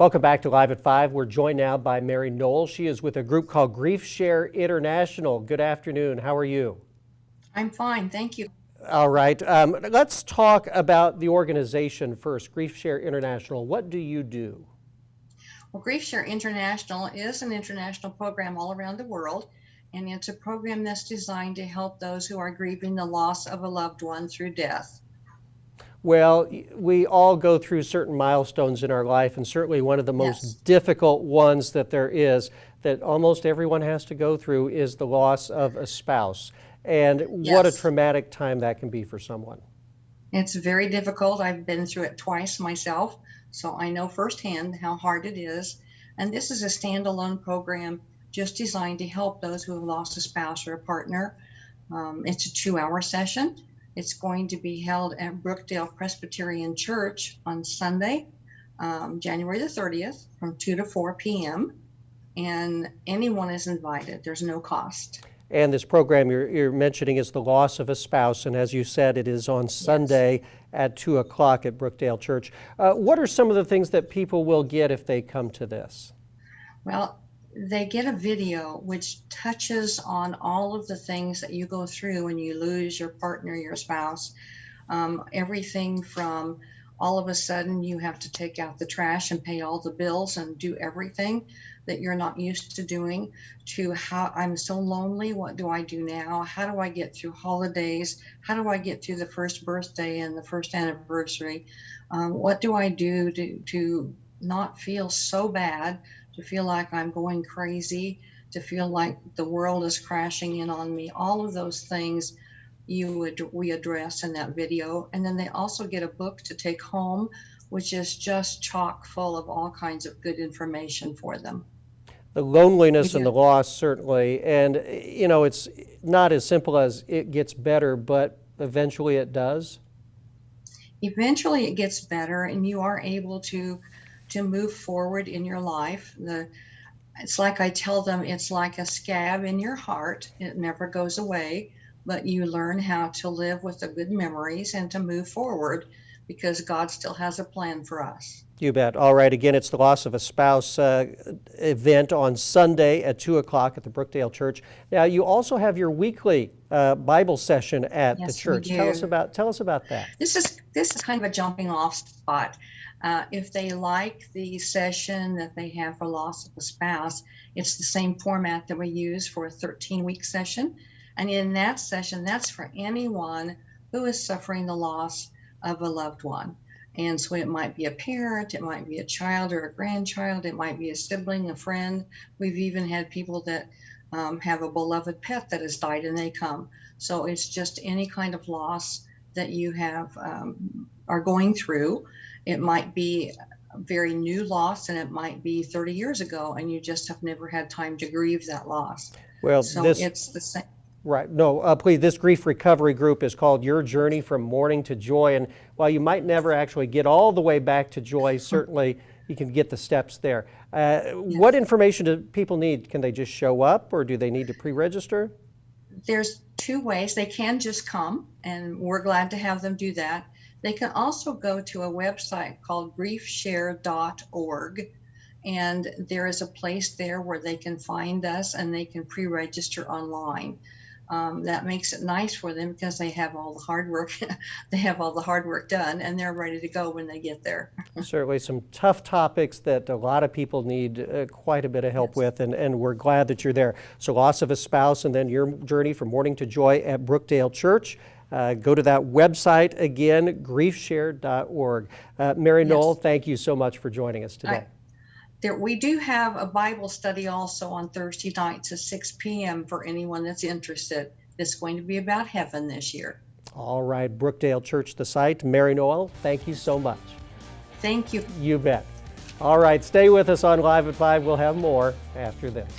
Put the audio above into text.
Welcome back to Live at 5. We're joined now by Mary Noel. She is with a group called Grief Share International. Good afternoon. How are you? I'm fine, thank you. All right. Let's talk about the organization first, Grief Share International. What do you do? Well, Grief Share International is an international program all around the world, and it's a program that's designed to help those who are grieving the loss of a loved one through death. Well, we all go through certain milestones in our life, and certainly one of the most Yes. difficult ones that there is, that almost everyone has to go through, is the loss of a spouse. And what a Yes. traumatic time that can be for someone. It's very difficult. I've been through it twice myself, so I know firsthand how hard it is. And this is a standalone program just designed to help those who have lost a spouse or a partner. It's a 2-hour session. It's going to be held at Brookdale Presbyterian Church on Sunday, January the 30th, from 2 to 4 p.m. And anyone is invited. There's no cost. And this program you're mentioning is the loss of a spouse, and as you said, it is on Sunday at 2 o'clock at Brookdale Church. What are some of the things that people will get if they come to this? Well, they get a video which touches on all of the things that you go through when you lose your partner, your spouse. Everything from all of a sudden you have to take out the trash and pay all the bills and do everything that you're not used to doing, to how I'm so lonely, what do I do now? How do I get through holidays? How do I get through the first birthday and the first anniversary? What do I do to not feel so bad, to feel like I'm going crazy, to feel like the world is crashing in on me? All of those things we address in that video. And then they also get a book to take home, which is just chock full of all kinds of good information for them. The loneliness and the loss, certainly. And, you know, it's not as simple as it gets better, but eventually it does. Eventually it gets better and you are able to move forward in your life. It's like I tell them, it's like a scab in your heart. It never goes away, but you learn how to live with the good memories and to move forward because God still has a plan for us. You bet. All right. Again, it's the loss of a spouse event on Sunday at 2 o'clock at the Brookdale Church. Now, you also have your weekly Bible session at the church. We do. Tell us about that. This is kind of a jumping off spot. If they like the session that they have for loss of a spouse, it's the same format that we use for a 13-week session. And in that session, that's for anyone who is suffering the loss of a loved one. And so it might be a parent, it might be a child or a grandchild, it might be a sibling, a friend. We've even had people that have a beloved pet that has died and they come. So it's just any kind of loss that you have are going through. It might be a very new loss and it might be 30 years ago and you just have never had time to grieve that loss. Well, so it's the same. Right. No, please, this grief recovery group is called Your Journey from Mourning to Joy. And while you might never actually get all the way back to joy, certainly you can get the steps there. What information do people need? Can they just show up or do they need to pre-register? There's 2 ways. They can just come, and we're glad to have them do that. They can also go to a website called griefshare.org. And there is a place there where they can find us and they can pre-register online. That makes it nice for them because they have all the hard work. They have all the hard work done and they're ready to go when they get there. Certainly some tough topics that a lot of people need quite a bit of help with, and we're glad that you're there. So loss of a spouse and then Your Journey from Mourning to Joy at Brookdale Church. Go to that website again, griefshare.org. Mary Noel, thank you so much for joining us today. We do have a Bible study also on Thursday nights at 6 p.m. for anyone that's interested. It's going to be about heaven this year. All right, Brookdale Church, the site. Mary Noel, thank you so much. Thank you. You bet. All right, stay with us on Live at 5. We'll have more after this.